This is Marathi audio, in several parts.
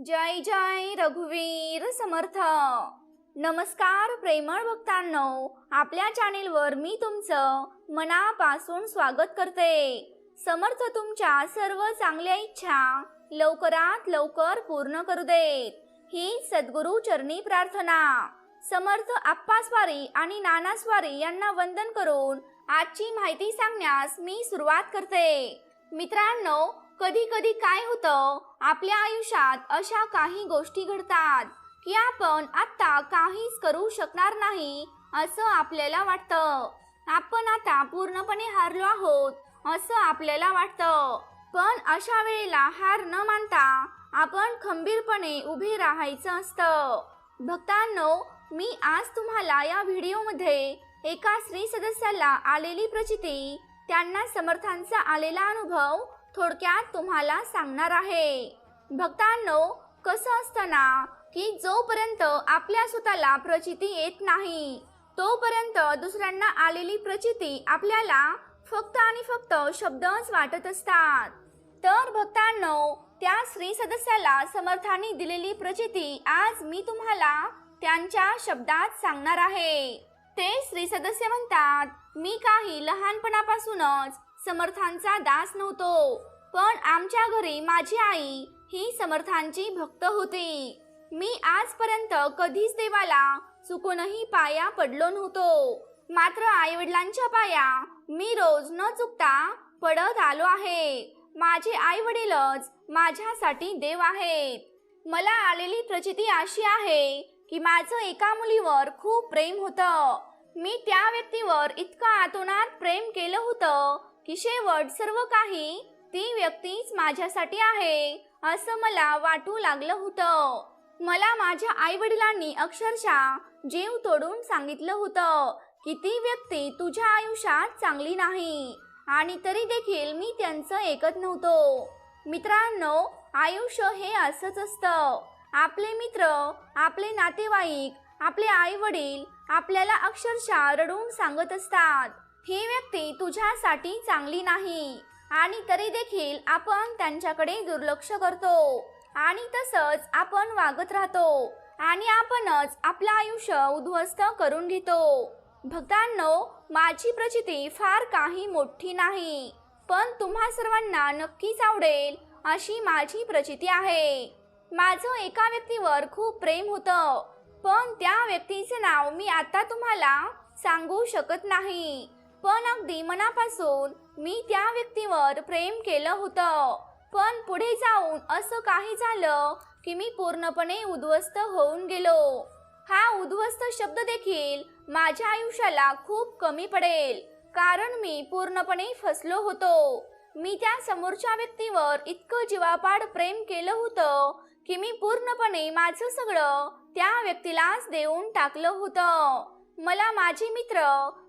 जय जय रघुवीर समर्थ. नमस्कार प्रेमळ भक्तांनो, आपल्या चॅनेलवर मी तुमचं मनापासून स्वागत करते. समर्थ तुमच्या सर्व चांगल्या इच्छा लवकरात लवकर पूर्ण करू देत, ही सद्गुरु चरणी प्रार्थना. समर्थ आप्पास्वारी आणि नानास्वारी यांना वंदन करून आजची माहिती सांगण्यास मी सुरुवात करते. मित्रांनो, कधी कधी काय होतं, आपल्या आयुष्यात अशा काही गोष्टी घडतात की आपण आता काहीच करू शकणार नाही असं आपल्याला वाटतं. आपण आता पूर्णपणे हारलो आहोत असं आपल्याला वाटतं. पण अशा वेळेला हार न मानता आपण खंबीरपणे उभे राहायचं असतं. भक्तांनो, मी आज तुम्हाला या व्हिडिओमध्ये एका स्त्री सदस्याला आलेली प्रचिती, त्यांना समर्थांचा आलेला अनुभव थोडक्यात तुम्हाला सांगणार आहे. भक्तांनो, कसं असतं ना की जोपर्यंत आपल्या स्वतःला प्रचिती येत नाही तोपर्यंत दुसऱ्यांना आलेली प्रचिती आपल्याला फक्त आणि फक्त शब्दच वाटत असतात. तर भक्तांनो, त्या स्त्री सदस्याला समर्थांनी दिलेली प्रचिती आज मी तुम्हाला त्यांच्या शब्दात सांगणार आहे. ते स्त्री सदस्य म्हणतात, मी काही लहानपणापासूनच समर्थांचा दास नव्हतो, पण आमच्या घरी माझी आई ही समर्थांची भक्त होती. मी आजपर्यंत कधीच देवाला चुकूनही पाया पडलो नव्हतो, मात्र आई वडिलांच्या पाया मी रोज न चुकता पडत आलो आहे. माझे आई वडीलच माझ्यासाठी देव आहेत. मला आलेली प्रचिती अशी आहे की माझं एका मुलीवर खूप प्रेम होतं. मी त्या व्यक्तीवर इतकं आतोनात प्रेम केलं होतं की शेवट सर्व काही ती व्यक्तीच माझ्यासाठी आहे असं मला वाटू लागलं होतं. मला माझ्या आई वडिलांनी अक्षरशः जीव तोडून सांगितलं होतं की ती व्यक्ती तुझ्या आयुष्यात चांगली नाही, आणि तरी देखील मी त्यांचं ऐकत नव्हतो. मित्रांनो, आयुष्य हे असंच असतं. आपले मित्र, आपले नातेवाईक, आपले आई वडील आपल्याला अक्षरशः रडून सांगत असतात, ही व्यक्ती तुझ्यासाठी चांगली नाही, आणि तरी देखील आपण त्यांच्याकडे दुर्लक्ष करतो आणि तसंच आपण वागत राहतो आणि आपणच आपलं आयुष्य उद्ध्वस्त करून घेतो. भक्तांनो, माझी प्रचिती फार काही मोठी नाही, पण तुम्हा सर्वांना नक्कीच आवडेल अशी माझी प्रचिती आहे. माझं एका व्यक्तीवर खूप प्रेम होतं, पण त्या व्यक्तीचे नाव मी आता तुम्हाला सांगू शकत नाही. पण अगदी मनापासून मी त्या व्यक्तीवर प्रेम केलं होतं. पण पुढे जाऊन असं काही झालं की मी पूर्णपणे उद्ध्वस्त होऊन गेलो. हा उद्ध्वस्त शब्द देखील माझ्या आयुष्याला खूप कमी पडेल, कारण मी पूर्णपणे फसलो होतो. मी त्या समोरच्या व्यक्तीवर इतकं जीवापाड प्रेम केलं होतं की मी पूर्णपणे माझं सगळं त्या व्यक्तीलाच देऊन टाकलं होतं. मला माझे मित्र,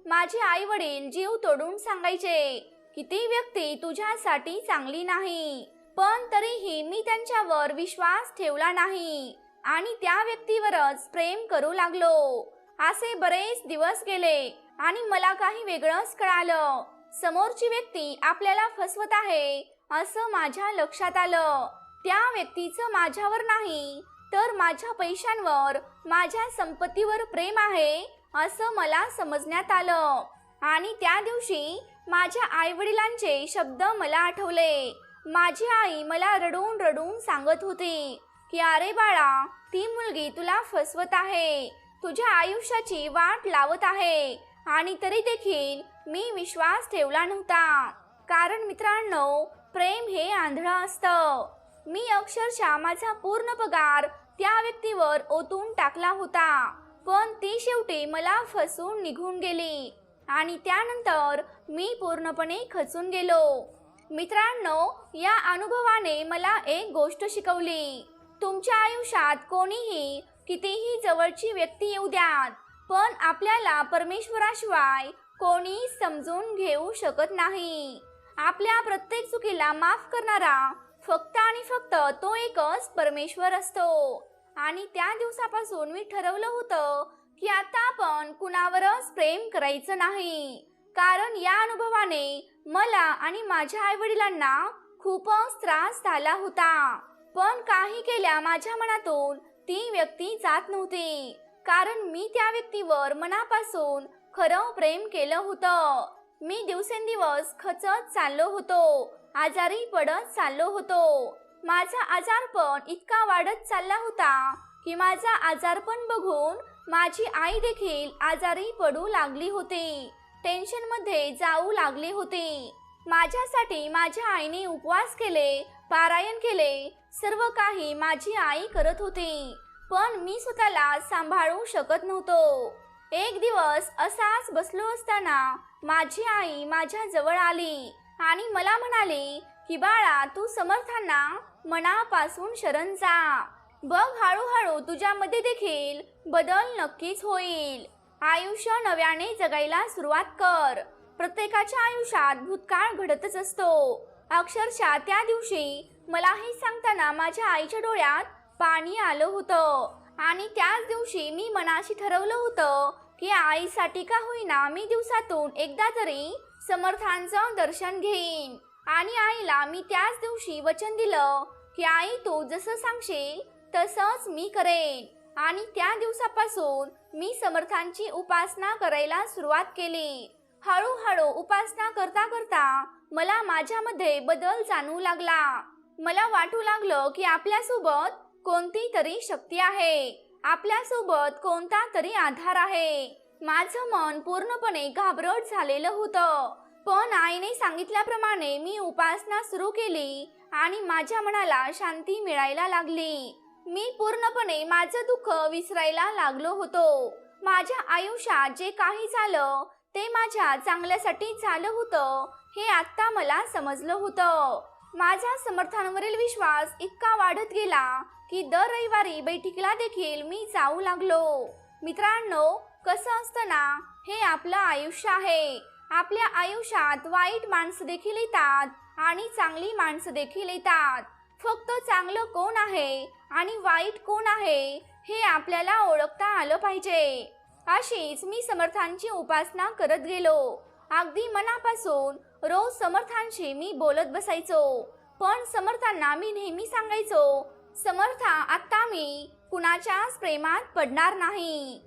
माझे आई वडील जीव तोडून सांगायचे की ती व्यक्ती तुझ्यासाठी चांगली नाही, पण तरीही मी त्यांच्यावर विश्वास ठेवला नाही आणि त्या व्यक्तीवरच प्रेम करू लागलो. असे बरेच दिवस गेले आणि मला काही वेगळंच कळालं. समोरची व्यक्ती आपल्याला फसवत आहे असं माझ्या लक्षात आलं. त्या व्यक्तीचं माझ्यावर नाही तर माझ्या पैशांवर, माझ्या संपत्तीवर प्रेम आहे असं मला समजण्यात आलं. आणि त्या दिवशी माझ्या आई वडिलांचे शब्द मला आठवले. माझी आई मला रडून रडून सांगत होती की अरे बाळा, ती मुलगी तुला फसवत आहे, तुझ्या आयुष्याची वाट लावत आहे, आणि तरी देखील मी विश्वास ठेवला नव्हता. कारण मित्रांनो, प्रेम हे आंधळं असतं. मी अक्षरशः माझा पूर्ण पगार त्या व्यक्तीवर ओतून टाकला होता, पण ती शेवटी मला फसवून निघून गेली आणि त्यानंतर मी पूर्णपणे खचून गेलो. मित्रांनो, या अनुभवाने मला एक गोष्ट शिकवली. तुमच्या आयुष्यात कोणीही कितीही जवळची व्यक्ती येऊ द्यात, पण आपल्याला परमेश्वराशिवाय कोणी समजून घेऊ शकत नाही. आपल्या प्रत्येक चुकीला माफ करणारा फक्त आणि फक्त तो एकच परमेश्वर असतो. आणि त्या दिवसापासून मी ठरवलं होतं की आता आपण कुणावरच प्रेम करायचं नाही, कारण या अनुभवाने मला आणि माझ्या आई वडिलांना खूपच त्रास झाला होता. पण काही केल्या माझ्या मनातून ती व्यक्ती जात नव्हती, कारण मी त्या व्यक्तीवर मनापासून खरं प्रेम केलं होतं. मी दिवसेंदिवस खचत चाललो होतो, आजारी पडत चाललो होतो. माझा आजारपण इतका वाढत चालला होता की माझा आजारपण बघून माझी आई देखील आजारी पडू लागली होती, टेन्शनमध्ये जाऊ लागली होती. माझ्यासाठी माझ्या आईने उपवास केले, पारायण केले, सर्व काही माझी आई करत होती, पण मी स्वतःला सांभाळू शकत नव्हतो. एक दिवस असाच बसलो असताना माझी आई माझ्या जवळ आली आणि मला म्हणाली की बाळा, तू समर्थांना मनापासून शरण जा. बघ, हळूहळू तुझ्यामध्ये देखील बदल नक्कीच होईल. आयुष्य नव्याने जगायला सुरुवात कर. प्रत्येकाच्या आयुष्यात भूतकाळ घडतच असतो. अक्षरशः त्या दिवशी मला हे सांगताना माझ्या आईच्या डोळ्यात पाणी आलं होतं आणि त्याच दिवशी मी मनाशी ठरवलं होतं की आईसाठी का होईना मी दिवसातून एकदा तरी समर्थांचं दर्शन घेईन. आणि आईला मी त्याच दिवशी वचन दिलं की आई, तू जसं सांगशील तसंच मी करेन. आणि त्या दिवसापासून मी समर्थांची उपासना करायला सुरुवात केली. हळूहळू उपासना करता करता मला माझ्यामध्ये बदल जाणवू लागला. मला वाटू लागलं की आपल्यासोबत कोणती तरी शक्ती आहे, आपल्यासोबत कोणता तरी आधार आहे. माझं मन पूर्णपणे घाबरट झालेलं होतं, पण आईने सांगितल्याप्रमाणे मी उपासना सुरू केली आणि माझ्या मनाला शांती मिळायला लागली. मी पूर्णपणे माझं दुःख विसरायला लागलो होतो. माझ्या आयुष्यात जे काही झालं ते माझ्या चांगल्यासाठी झालं होतं हे आता मला समजलं होतं. माझा समर्थांवरील विश्वास इतका वाढत गेला की दर रविवारी बैठकीला देखील मी जाऊ लागलो. मित्रांनो, कसं असतं ना, हे आपलं आयुष्य आहे. आपल्या आयुष्यात वाईट माणसं देखील येतात आणि चांगली माणसं देखील येतात. फक्त चांगलं कोण आहे आणि वाईट कोण आहे हे आपल्याला ओळखता आलं पाहिजे. अशीच मी समर्थांची उपासना करत गेलो. अगदी मनापासून रोज समर्थांशी मी बोलत बसायचो. पण समर्थांना मी नेहमी सांगायचो, समर्था, आता मी कुणाच्याच प्रेमात पडणार नाही.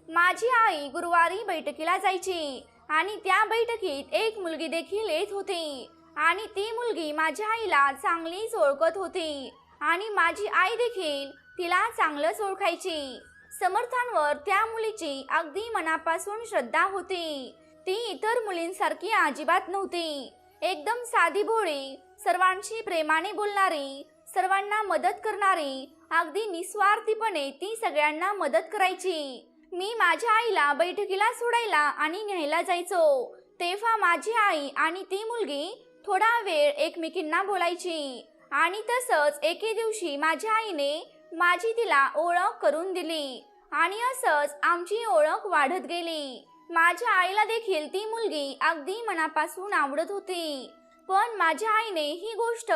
माझी आई गुरुवारी बैठकीला जायची आणि त्या बैठकीत एक मुलगी देखील येत होती आणि ती मुलगी माझ्या आईला चांगलीच ओळखत होती आणि माझी आई देखील तिला चांगलंच ओळखायची. समर्थांवर त्या मुलीची अगदी मनापासून श्रद्धा होती. ती इतर मुलींसारखी अजिबात नव्हती. एकदम साधी भोळी, सर्वांशी प्रेमाने बोलणारी, सर्वांना मदत करणारी, अगदी निस्वार्थीपणे ती सगळ्यांना मदत करायची. मी माझ्या आईला बैठकीला सोडायला आणि न्यायला जायचो, तेव्हा माझी आई आणि ती मुलगी थोडा वेळ एकमेकींना बोलायची. आणि तसंच एके दिवशी माझ्या आईने माझी तिला ओळख करून दिली आणि असंच आमची ओळख वाढत गेली. माझ्या आईला देखील ती मुलगी अगदी मनापासून आवडत होती, पण माझ्या आईने ही गोष्ट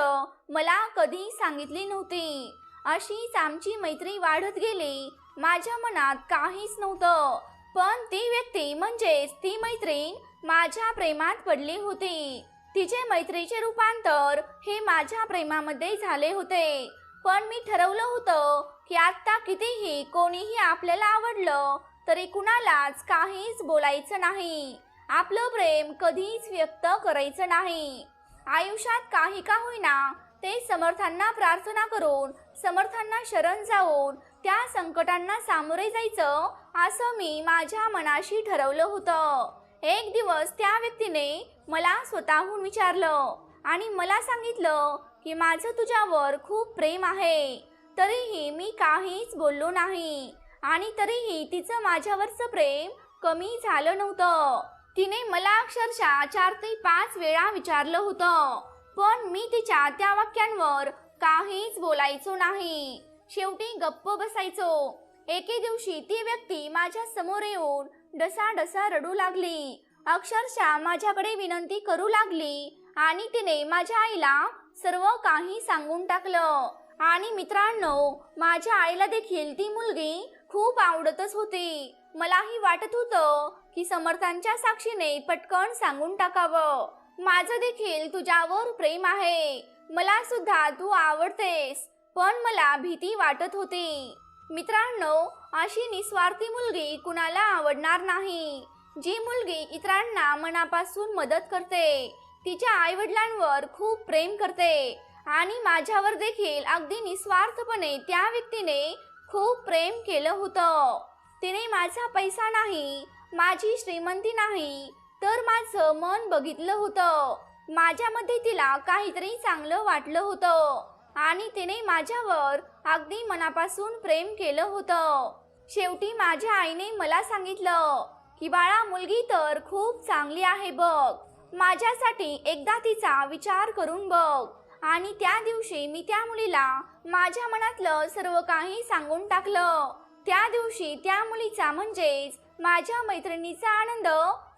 मला कधी सांगितली नव्हती. अशीच आमची मैत्री वाढत गेली. माझ्या मनात काहीच नव्हतं, पण ती व्यक्ती म्हणजेच ती मैत्रीण माझ्या प्रेमात पडली होती. तिचे मैत्रीचे रूपांतर हे माझ्या प्रेमामध्ये झाले होते. पण मी ठरवलं होतं की आता कितीही कोणीही आपल्याला आवडलं तरी कुणालाच काहीच बोलायचं नाही. आपलं प्रेम कधीच व्यक्त करायचं नाही. आयुष्यात काही का होईना ते समर्थांना प्रार्थना करून, समर्थांना शरण जाऊन त्या संकटांना सामोरे जायचं असं मी माझ्या मनाशी ठरवलं होतं. एक दिवस त्या व्यक्तीने मला स्वतःहून विचारलं आणि मला सांगितलं की माझं तुझ्यावर खूप प्रेम आहे. तरीही मी काहीच बोललो नाही आणि तरीही तिचं माझ्यावरचं प्रेम कमी झालं नव्हतं. तिने मला अक्षरशः 4 ते 5 वेळा विचारलं होतं, पण मी तिच्या त्या वाक्यांवर काहीच बोलायचो नाही. शेवटी गप्प बसायचो. एके दिवशी ती व्यक्ती माझ्या समोर येऊन डसाडसा रडू लागली. अक्षरशः माझ्याकडे विनंती करू लागली आणि तिने माझ्या आईला सर्व काही सांगून टाकलं. आणि मित्रांनो, माझ्या आईला देखील ती मुलगी खूप आवडतच होती. मलाही वाटत होतं की समर्थांच्या साक्षीने पटकन सांगून टाकावं, माझं देखील तुझ्यावर प्रेम आहे, मला सुद्धा तू आवडतेस. पण मला भीती वाटत होती. मित्रांनो, अशी निस्वार्थी मुलगी कुणाला आवडणार नाही, जी मुलगी इतरांना मनापासून मदत करते, तिच्या आईवडिलांवर खूप प्रेम करते आणि माझ्यावर देखील अगदी निस्वार्थपणे त्या व्यक्तीने खूप प्रेम केलं होतं. तिने माझा पैसा नाही, माझी श्रीमंती नाही, तर माझं मन बघितलं होतं. माझ्यामध्ये तिला काहीतरी चांगलं वाटलं होतं आणि तिने माझ्यावर अगदी मनापासून प्रेम केलं होतं. शेवटी माझ्या आईने मला सांगितलं की बाळा, मुलगी तर खूप चांगली आहे बघ, माझ्यासाठी एकदा तिचा विचार करून बघ. आणि त्या दिवशी मी त्या मुलीला माझ्या मनातलं सर्व काही सांगून टाकलं. त्या दिवशी त्या मुलीचा म्हणजेच माझ्या मैत्रिणीचा आनंद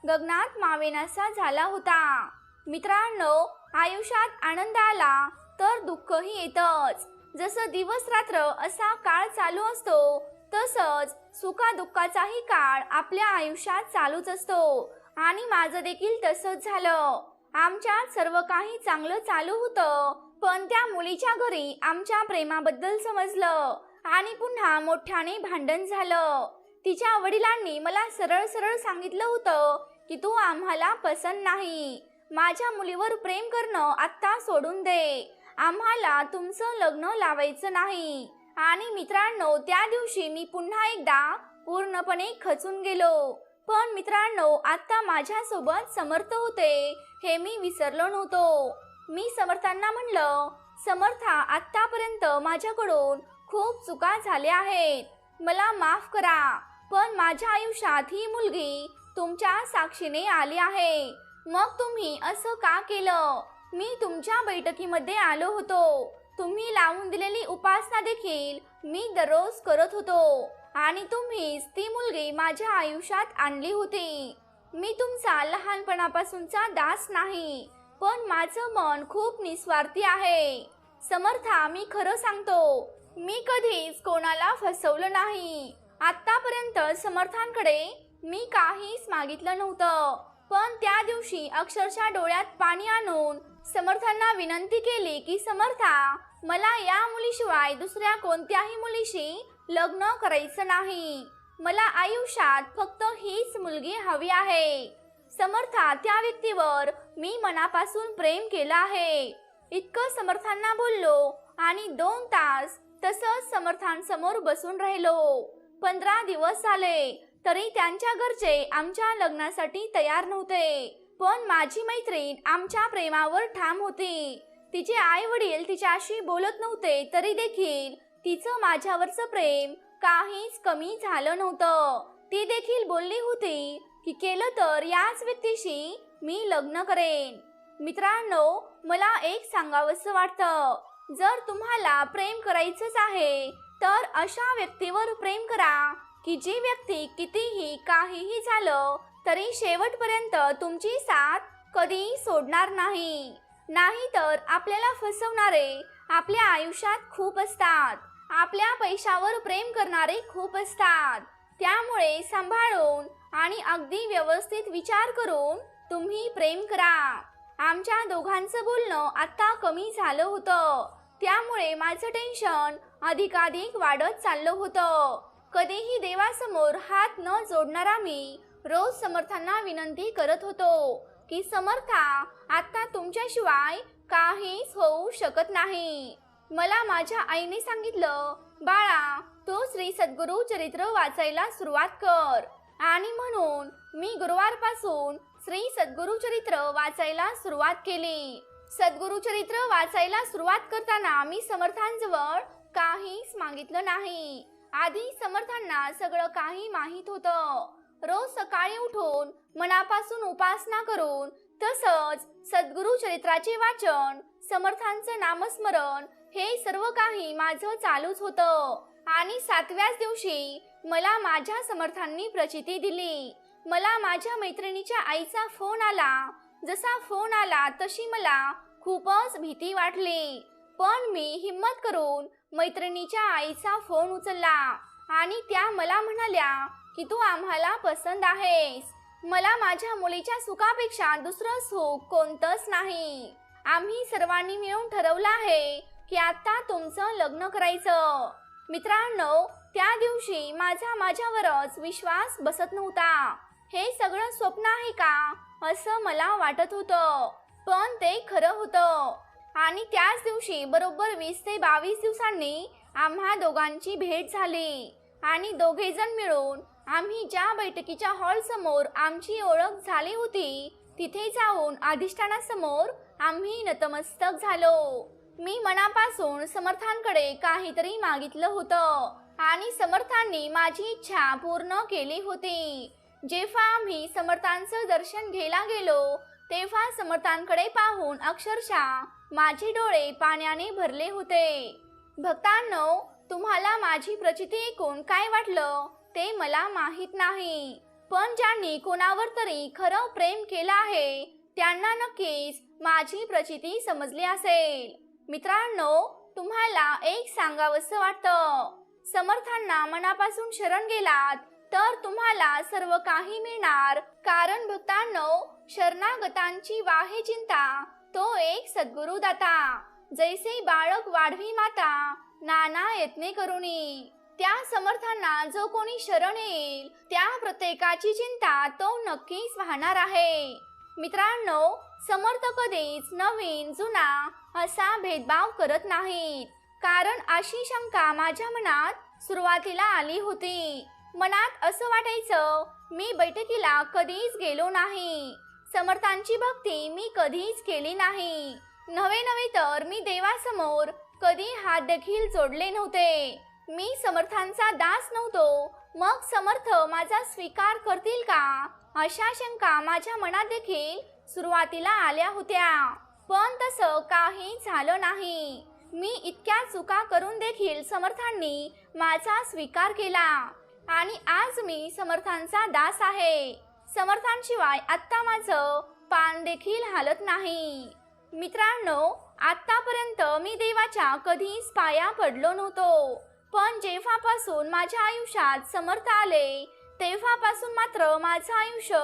गगनात मावेनासा झाला होता. मित्रांनो, आयुष्यात आनंद आला तर दुःखही येतच. जसं दिवस रात्र असा काळ चालू असतो, तसंच सुखादुःखाचाही काळ आपल्या आयुष्यात चालूच असतो. आणि माझं देखील तसंच झालं. आमच्यात सर्व काही चांगलं चालू होतं, पण त्या मुलीच्या घरी आमच्या प्रेमाबद्दल समजलं आणि पुन्हा मोठ्याने भांडण झालं. तिच्या वडिलांनी मला सरळ सरळ सांगितलं होतं की तू आम्हाला पसंत नाही, माझ्या मुलीवर प्रेम करणं आत्ता सोडून दे, आम्हाला तुमचं लग्न लावायचं नाही. आणि मित्रांनो, त्या दिवशी मी पुन्हा एकदा पूर्णपणे खचून गेलो. पण मित्रांनो, आता माझ्यासोबत समर्थ होते हे मी विसरलो नव्हतो. मी समर्थांना म्हणलं, समर्था, आत्तापर्यंत माझ्याकडून खूप चुका झाल्या आहेत, मला माफ करा. पण माझ्या आयुष्यात ही मुलगी तुमच्या साक्षीने आली आहे. मग तुम्ही असं का केलं? मी तुमच्या बैठकीमध्ये आलो होतो. तुम्ही लावून दिलेली उपासना देखील मी दररोज करत होतो आणि तुम्हीच ती मुलगी माझ्या आयुष्यात आणली होती. मी तुमचा लहानपणापासूनचा दास नाही, पण माझं मन खूप निस्वार्थी आहे. समर्था, मी खरं सांगतो, मी कधीच कोणाला फसवलं नाही. आतापर्यंत समर्थांकडे मी काहीच मागितलं नव्हतं, पण त्या दिवशी अक्षरशः डोळ्यात पाणी आणून समर्थांना विनंती केली की समर्था, मला या मुलीशिवाय दुसऱ्या कोणत्याही मुलीशी लग्न करायचं नाही. मला आयुष्यात फक्त हीच मुलगी हवी आहे. समर्था, त्या व्यक्तीवर मी मनापासून प्रेम केलं आहे. इतकं समर्थांना बोललो आणि 2 तास तसंच समर्थांसमोर बसून राहिलो. 15 दिवस झाले तरी त्यांच्या घरचे आमच्या लग्नासाठी तयार नव्हते. पण माझी मैत्रीण आमच्या प्रेमावर ठाम होती. तिचे आई वडील तिच्याशी बोलत नव्हते तरी देखील तिचं माझ्यावरचं प्रेम काहीच कमी झालं नव्हतं. ती देखील बोलली होती की केलं तर याच व्यक्तीशी मी लग्न करेन. मित्रांनो, मला एक सांगावंसं वाटतं, जर तुम्हाला प्रेम करायचंच आहे तर अशा व्यक्तीवर प्रेम करा की जी व्यक्ती कितीही काहीही झालं तरी शेवटपर्यंत तुमची साथ कधी सोडणार नाही. नाहीतर आपल्याला फसवणारे आपल्या आयुष्यात खूप असतात, आपल्या पैशावर प्रेम करणारे खूप असतात. त्यामुळे सांभाळून आणि अगदी व्यवस्थित विचार करून तुम्ही प्रेम करा. आमच्या दोघांचं बोलणं आता कमी झालं होतं, त्यामुळे माझं टेन्शन अधिकाधिक वाढत चाललं होतं. कधीही देवासमोर हात न जोडणारा मी रोज समर्थांना विनंती करत होतो की समर्था, आता तुमच्याशिवाय काहीच होऊ शकत नाही. मला माझ्या आईने सांगितलं, बाळा, तू श्री सद्गुरू चरित्र वाचायला सुरुवात कर. आणि म्हणून मी गुरुवारपासून श्री सद्गुरू चरित्र वाचायला सुरुवात केली. सद्गुरू चरित्र वाचायला सुरुवात करताना मी समर्थांजवळ काहीच मागितलं नाही. आधी समर्थांना सगळं काही माहीत होतं. रोज सकाळी उठून मनापासून उपासना करून, तसंच सद्गुरू चरित्राचे वाचन, समर्थांचं नामस्मरण, हे सर्व काही माझं चालूच होतं. आणि 7व्याच दिवशी मला माझ्या समर्थांनी प्रचिती दिली. मला माझ्या मैत्रिणीच्या आईचा फोन आला. जसा फोन आला तशी मला खूपच भीती वाटली, पण मी हिम्मत करून मैत्रिणीच्या आईचा फोन उचलला आणि त्या मला म्हणाल्या की तू आम्हाला पसंत आहेस. मला माझ्या मुलीच्या सुखापेक्षा दुसरं सुख कोणतंच नाही. आम्ही सर्वांनी मिळून ठरवलं आहे की आता तुमचं लग्न करायचं. मित्रांनो, त्या दिवशी माझ्यावरच विश्वास बसत नव्हता. हे सगळं स्वप्न आहे का असं मला वाटत होतं, पण ते खरं होतं. आणि त्याच दिवशी बरोबर 20 ते 22 दिवसांनी आम्हा दोघांची भेट झाली आणि दोघेजण मिळून आम्ही ज्या बैठकीच्या हॉल समोर आमची ओळख झाली होती तिथे जाऊन अधिष्ठानासमोर आम्ही नतमस्तक झालो. मी मनापासून समर्थांकडे काहीतरी मागितलं होतं आणि समर्थांनी माझी इच्छा पूर्ण केली होती. जेव्हा आम्ही समर्थांचं दर्शन घ्यायला गेलो तेव्हा समर्थांकडे पाहून अक्षरशः माझे डोळे पाण्याने भरले होते. भक्तांनो, तुम्हाला माझी प्रचिती ऐकून काय वाटलं ते मला माहित नाही, पण ज्यांनी कोणावर तरी खरं प्रेम केलं आहे त्यांना नक्कीच माझी प्रचिती समजली असेल. मित्रांनो, तुम्हाला एक सांगावंसं वाटतं, समर्थांना मनापासून शरण गेलात तर तुम्हाला सर्व काही मिळणार. कारण भक्तांनो, शरणागतांची वाहे चिंता तो एक सद्गुरु दाता. जैसे बाळक वाढवी माता, नाना यत्ने करुणी. त्या समर्थांना जो कोणी शरण येईल त्या प्रत्येकाची चिंता तो नक्कीच वाहणार आहे. मित्रांनो, समर्थ कधीच नवीन जुना असा भेदभाव करत नाहीत. कारण अशी शंका माझ्या मनात सुरुवातीला आली होती. मनात असं वाटायचं, मी बैठकीला कधीच गेलो नाही, समर्थांची भक्ती मी कधीच केली नाही, नव्हे तर मी देवासमोर कधी हात देखील जोडले नव्हते, मी समर्थांचा दास नव्हतो, मग समर्थ माझा स्वीकार करतील का, अशा शंका माझ्या मनात देखील सुरुवातीला आल्या होत्या. पण तसं काही झालं नाही. मी इतक्या चुका करून देखील समर्थांनी माझा स्वीकार केला आणि आज मी समर्थांचा दास आहे. समर्थांशिवाय आत्ता माझं पान देखील हालत नाही. मित्रांनो, आतापर्यंत मी देवाच्या कधीच पाया पडलो नव्हतो, पण जेव्हापासून माझ्या आयुष्यात समर्थ आले तेव्हापासून मात्र माझं आयुष्य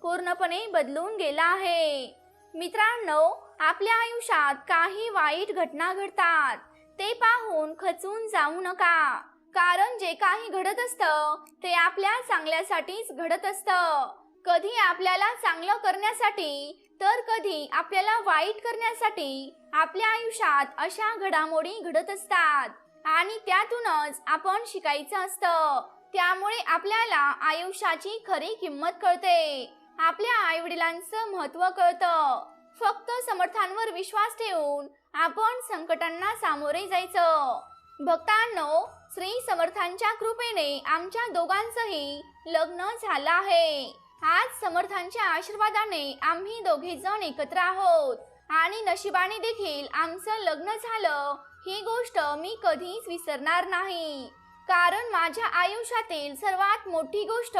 पूर्णपणे बदलून गेलं आहे. मित्रांनो, आपल्या आयुष्यात काही वाईट घटना घडतात, ते पाहून खचून जाऊ नका. कारण जे काही घडत असतं ते आपल्या चांगल्यासाठीच घडत असतं. कधी आपल्याला चांगलं करण्यासाठी तर कधी आपल्याला वाईट करण्यासाठी आपल्या आयुष्यात अशा घडामोडी घडत असतात आणि त्यातूनच आपण शिकायचं असतं. त्यामुळे आपल्याला आयुष्याची खरी किंमत कळते, आपल्या आईवडिलांचं महत्त्व कळतं. फक्त समर्थांवर विश्वास ठेवून आपण संकटांना सामोरे जायचं. भक्तांनो, श्री समर्थांच्या कृपेने आमच्या दोघांचंही लग्न झालं आहे. आज समर्थांच्या आशीर्वादाने आम्ही दोघे जण एकत्र आहोत आणि नशिबाने देखील आमचं लग्न झालं ही गोष्ट मी कधीच विसरणार नाही. कारण माझ्या आयुष्यातील सर्वात मोठी गोष्ट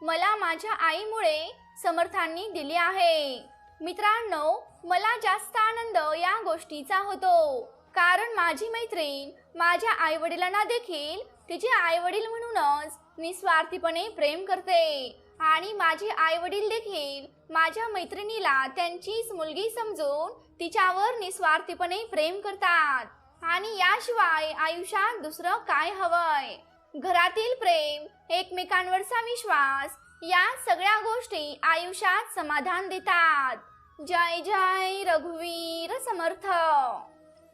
मला माझ्या आईमुळे समर्थांनी दिली आहे. मित्रांनो, मला जास्त आनंद या गोष्टीचा होतो कारण माझी मैत्रीण माझ्या आईवडिलांना देखील तिचे आईवडील म्हणूनच निस्वार्थीपणे प्रेम करते आणि माझे आईवडील देखील माझ्या मैत्रिणीला त्यांचीच मुलगी समजून तिच्यावर निस्वार्थीपणे प्रेम करतात. आणि याशिवाय आयुष्यात दुसरं काय हवंय. घरातील प्रेम, एकमेकांवरचा विश्वास, या सगळ्या गोष्टी आयुष्यात समाधान देतात. जय जय रघुवीर समर्थ.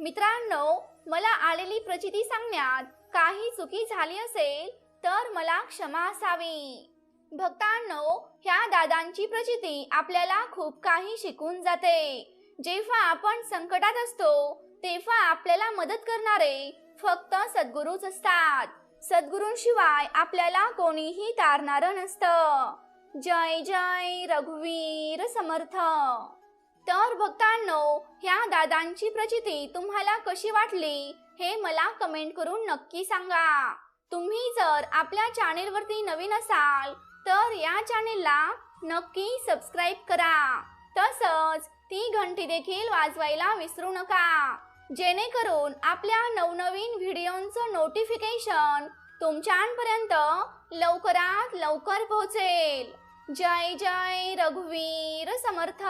मित्रांनो, मला आलेली प्रचिती सांगण्यात काही चुकी झाली असेल तर मला क्षमा असावी. भक्तांनो, ह्या दादांची प्रचिती आपल्याला खूप काही शिकून जाते. जेव्हा आपण संकटात असतो तेव्हा आपल्याला मदत करणारे फक्त सद्गुरूच असतात. सद्गुरूंशिवाय आपल्याला कोणीही तारणारं नसतं. जय जय रघुवीर समर्थ. तर भक्तांनो, ह्या दादांची प्रचिती तुम्हाला कशी वाटली हे मला कमेंट करून नक्की सांगा. तुम्ही जर आपल्या चॅनेलवरती नवीन असाल तर या चॅनेलला नक्की सबस्क्राईब करा. तसंच ती घंटी देखील वाजवायला विसरू नका, जेणेकरून आपल्या नवनवीन व्हिडिओंचं नोटिफिकेशन तुमच्यापर्यंत लवकरात लवकर पोहोचेल. जय जय रघुवीर समर्थ.